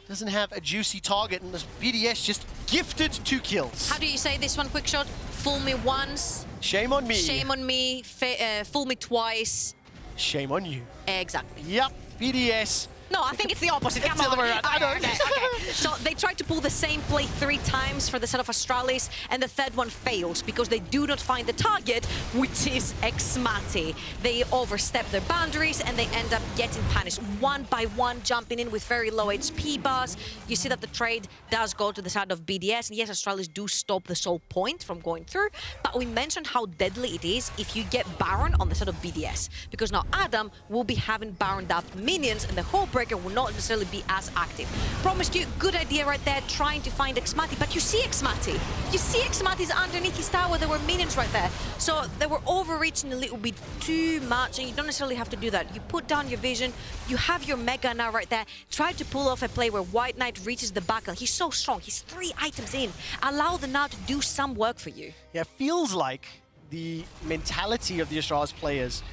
doesn't have a juicy target, and this BDS just gifted 2 kills. How do you say this one, Quickshot? Fool me once. Shame on me. Shame on me. Fool me twice. Shame on you. Exactly. Yep, BDS No, I think it's the opposite. Come the other on. way around. I know. Okay. So they tried to pull the same play 3 times for the set of Astralis, and the third one fails because they do not find the target, which is xMatty. They overstep their boundaries and they end up getting punished one by one, jumping in with very low HP bars. You see that the trade does go to the side of BDS, and yes, Astralis do stop the soul point from going through, but we mentioned how deadly it is if you get Baron on the side of BDS, because now Adam will be having Baroned up minions, and the whole breaker will not necessarily be as active. promisq, good idea right there, trying to find xMatty, but you see xMatty. You see xMatty's underneath his tower, there were minions right there. So they were overreaching a little bit too much, and you don't necessarily have to do that. You put down your vision, you have your Mega now right there, try to pull off a play where WhiteKnight reaches the back. He's so strong, he's 3 items in. Allow the Gnar to do some work for you. Yeah, it feels like the mentality of the Astralis players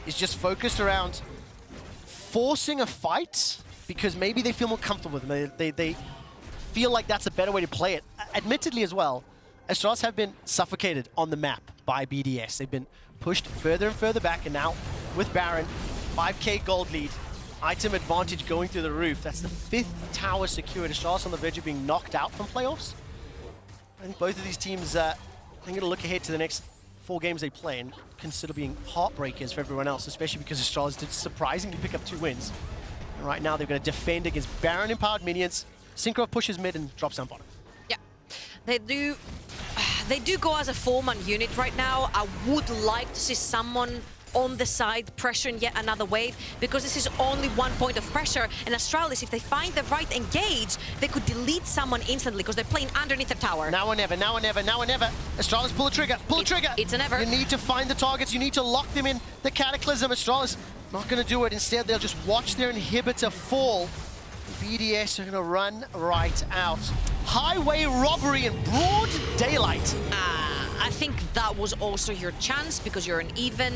is just focused around forcing a fight because maybe they feel more comfortable with them. They feel like that's a better way to play it. Admittedly as well, Astralis have been suffocated on the map by BDS. They've been pushed further and further back, and now with Baron, 5k gold lead, item advantage going through the roof. That's the 5th tower secured. Astralis on the verge of being knocked out from playoffs. I think both of these teams, I think it'll look ahead to the next 4 games they play and consider being heartbreakers for everyone else, especially because Astralis did surprisingly pick up 2 wins. And right now they're going to defend against Baron empowered minions. Cinkrof pushes mid and drops down bottom. Yeah, they do go as a 4-man unit right now. I would like to see someone on the side pressuring yet another wave, because this is only 1 point of pressure, and Astralis, if they find the right engage, they could delete someone instantly because they're playing underneath the tower. Now or never, now or never, now or never. Astralis, pull the trigger, pull the trigger. It's a never. You need to find the targets, you need to lock them in the Cataclysm. Astralis not going to do it. Instead, they'll just watch their inhibitor fall. BDS are going to run right out. Highway robbery in broad daylight. I think that was also your chance because you're an even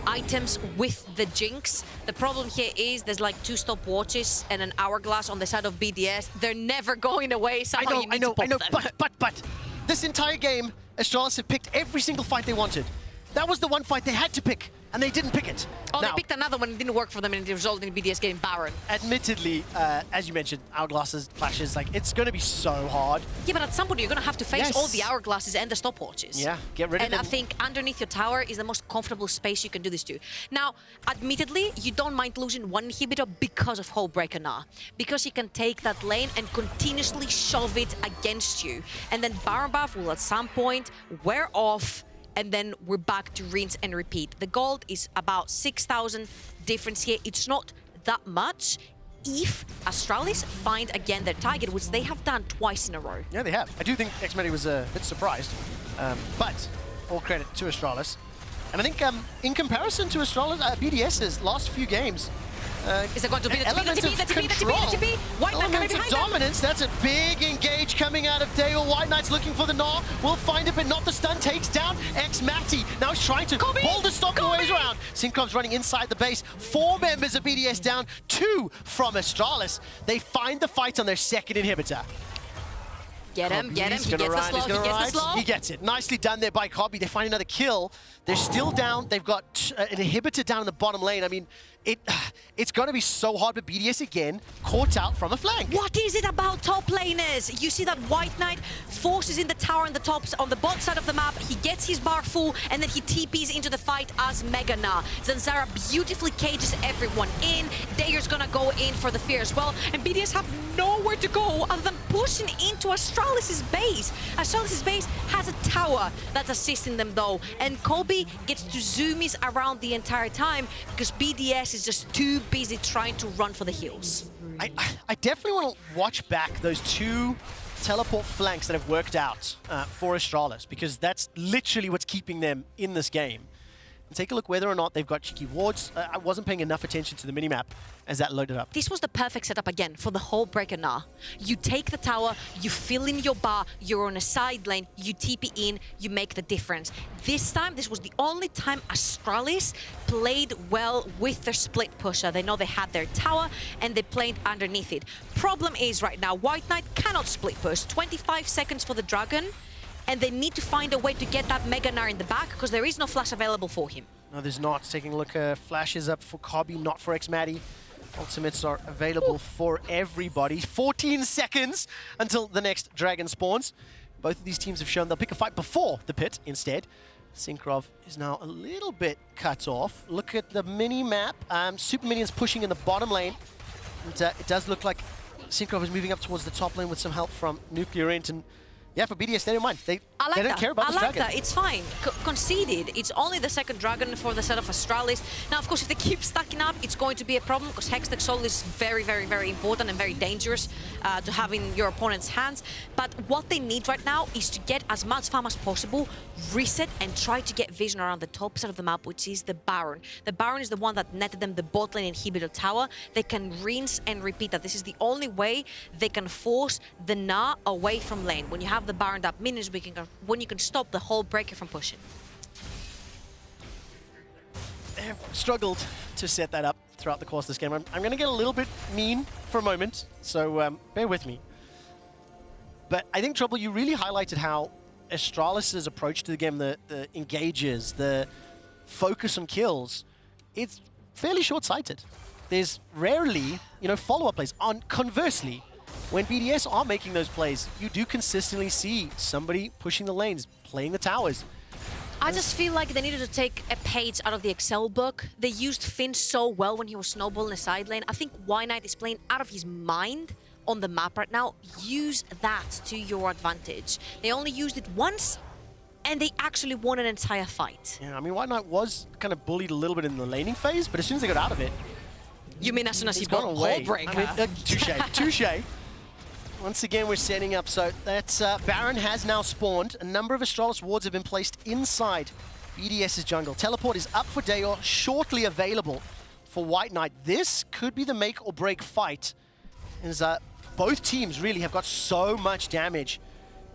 items with the Jinx. The problem here is there's like 2 stopwatches and an hourglass on the side of BDS. They're never going away. Somehow I know, but this entire game, Astralis have picked every single fight they wanted. That was the one fight they had to pick, and they didn't pick it. Oh, now, they picked another one, it didn't work for them, and it resulted in BDS getting Baron. Admittedly, as you mentioned, hourglasses, flashes, like, it's going to be so hard. Yeah, but at some point you're going to have to face Yes. all the hourglasses and the stopwatches. Yeah, get rid of And them. I think underneath your tower is the most comfortable space you can do this to. Now, admittedly, you don't mind losing 1 inhibitor because of Hullbreaker Gnar, because he can take that lane and continuously shove it against you. And then Baron buff will at some point wear off, and then we're back to rinse and repeat. The gold is about 6,000 difference here. It's not that much if Astralis find again their target, which they have done twice in a row. Yeah, they have. I do think xMatty was a bit surprised, but all credit to Astralis. And I think in comparison to Astralis, BDS's last few games, Is it going to be the elements of control, WhiteKnight coming elements of behind them. dominance. That's a big engage coming out of Dajor. WhiteKnight's looking for the Gnar. Will find it, but not the stun. Takes down xMatty. Now he's trying to pull the stop ways around. Cinkrov's running inside the base. 4 members of BDS down, 2 from Astralis. They find the fight on their 2nd inhibitor. Get him, get him. He's He gonna gets the ride, slow, he's he gonna gets the ride. slow. He gets it. Nicely done there by Kobbe. They find another kill. They're still down. They've got an inhibitor down in the bottom lane. I mean, it's going to be so hard, but BDS again caught out from a flank. What is it about top laners? You see that WhiteKnight forces in the tower on the tops on the bot side of the map. He gets his bar full, and then he TPs into the fight as Mega Gnar. Zanzarah beautifully cages everyone in. Dajor's gonna go in for the fear as well, and BDS have nowhere to go other than pushing into Astralis' base. Astralis' base has a tower that's assisting them though, and Kobbe gets to zoomies around the entire time because BDS is just too busy trying to run for the hills. I definitely want to watch back those 2 teleport flanks that have worked out for Astralis, because that's literally what's keeping them in this game. And take a look whether or not they've got cheeky wards. I wasn't paying enough attention to the minimap as that loaded up. This was the perfect setup again for the whole breaker Gnar. You take the tower, you fill in your bar, you're on a side lane, you TP in, you make the difference. This time, this was the only time Astralis played well with their split pusher. They know they had their tower and they played underneath it. Problem is right now, WhiteKnight cannot split push. 25 seconds for the Dragon, and they need to find a way to get that Mega Gnar in the back because there is no flash available for him. No, there's not. Taking a look, flashes up for Kobbe, not for xMatty. Ultimates are available for everybody. 14 seconds until the next dragon spawns. Both of these teams have shown they'll pick a fight before the pit instead. Cinkrof is now a little bit cut off. Look at the mini-map. Super Minions pushing in the bottom lane. And, it does look like Cinkrof is moving up towards the top lane with some help from NUCLEARINT. And yeah, for BDS, they don't mind. They don't care about this dragon. That. It's fine. Conceded. It's only the second dragon for the set of Astralis. Now, of course, if they keep stacking up, it's going to be a problem because Hextech Soul is very, very, very important and very dangerous to have in your opponent's hands. But what they need right now is to get as much farm as possible, reset, and try to get vision around the top side of the map, which is the Baron. The Baron is the one that netted them the bot lane inhibitor tower. They can rinse and repeat that. This is the only way they can force the Gnar away from lane. When you have the Baron up minions, when you can stop the whole breaker from pushing. They've struggled to set that up throughout the course of this game. I'm going to get a little bit mean for a moment, so bear with me. But I think, Trouble, you really highlighted how Astralis' approach to the game, the engages, the focus on kills, it's fairly short-sighted. There's rarely, follow-up plays. Conversely, when BDS are making those plays, you do consistently see somebody pushing the lanes, playing the towers. I just feel like they needed to take a page out of the Excel book. They used Finn so well when he was snowballing the side lane. I think WhiteKnight is playing out of his mind on the map right now. Use that to your advantage. They only used it once, and they actually won an entire fight. Yeah, I mean, WhiteKnight was kind of bullied a little bit in the laning phase, but as soon as they got out of it, you mean as soon as he got got away? breaker? I mean, touche. Once again, we're setting up. So that Baron has now spawned. A number of Astralis wards have been placed inside BDS's jungle. Teleport is up for Dajor, shortly available for WhiteKnight. This could be the make or break fight, as both teams really have got so much damage.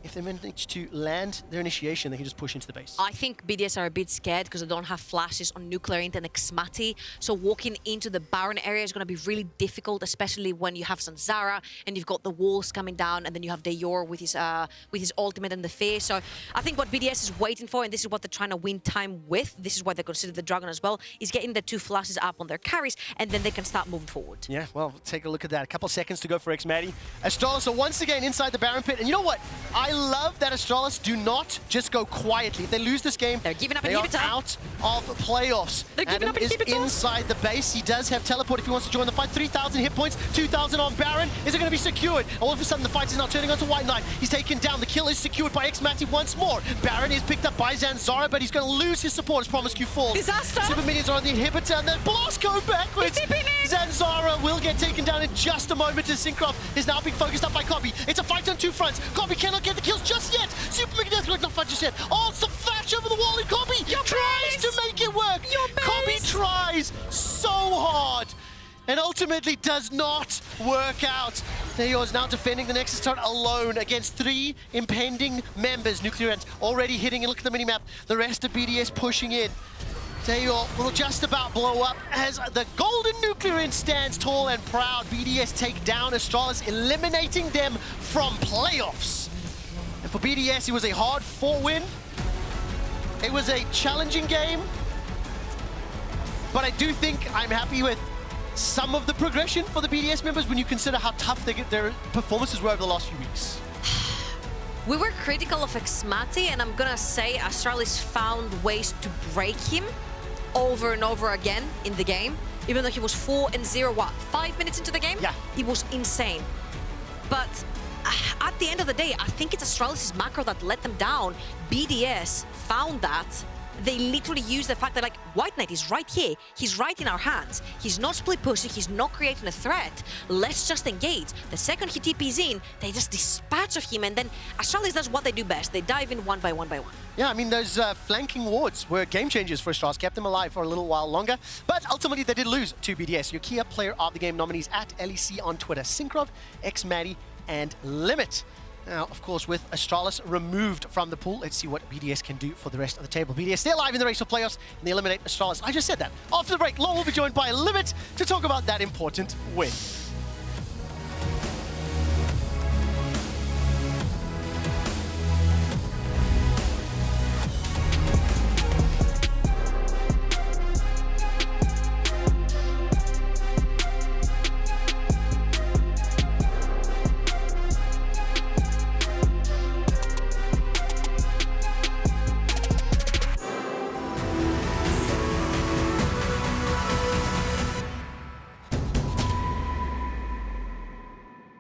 If they manage to land their initiation, they can just push into the base. I think BDS are a bit scared because they don't have flashes on NUCLEARINT and xMatty. So walking into the Baron area is going to be really difficult, especially when you have Zanzarah and you've got the walls coming down, and then you have Dajor with his ultimate and the fear. So I think what BDS is waiting for, and this is what they're trying to win time with, this is why they consider the Dragon as well, is getting the 2 flashes up on their carries, and then they can start moving forward. Yeah, well, take a look at that. A couple seconds to go for xMatty. Astralis are once again inside the Baron pit, and you know what? I love that Astralis do not just go quietly. If they lose this game, they're giving up they are inhibitor. out of playoffs. They're giving up is inhibitor. Inside the base. He does have teleport if he wants to join the fight. 3,000 hit points, 2,000 on Baron. Is it going to be secured? All of a sudden, the fight is now turning onto WhiteKnight. He's taken down. The kill is secured by xMatty once more. Baron is picked up by Zanzarah, but he's going to lose his support as promisq falls. Disaster. Super Minions are on the inhibitor, and then blast go backwards. Zanzarah will get taken down in just a moment as Cinkrof is now being focused up by Kobbe. It's a fight on 2 fronts. Kobbe cannot get the kills just yet. Super Minions look not fun just yet. Oh, it's the flash over the wall, and Kobbe tries to make it work. Kobbe tries so hard, and ultimately does not work out. Dajor is now defending the Nexus turret alone against 3 impending members. NUCLEARINT already hitting, and look at the minimap. The rest of BDS pushing in. Dajor will just about blow up as the golden NUCLEARINT stands tall and proud. BDS take down Astralis, eliminating them from playoffs. And for BDS, it was a hard-fought win. It was a challenging game. But I do think I'm happy with some of the progression for the BDS members when you consider how tough their performances were over the last few weeks. We were critical of xMatty, and I'm gonna say Astralis found ways to break him over and over again in the game. Even though he was 4-0, 5 minutes into the game? Yeah. It was insane. But at the end of the day, I think it's Astralis' macro that let them down. BDS found that. They literally used the fact that, like, WhiteKnight is right here. He's right in our hands. He's not split pushing. He's not creating a threat. Let's just engage. The second he TPs in, they just dispatch of him, and then Astralis does what they do best. They dive in one by one by one. Yeah, I mean, those flanking wards were game changers for Astralis, kept them alive for a little while longer, but ultimately they did lose to BDS. Your key up player of the game nominees at LEC on Twitter: Cinkrof, xMatty, and Limit. Now, of course, with Astralis removed from the pool, let's see what BDS can do for the rest of the table. BDS stay alive in the race for playoffs, and they eliminate Astralis. I just said that. After the break, Laure will be joined by Limit to talk about that important win.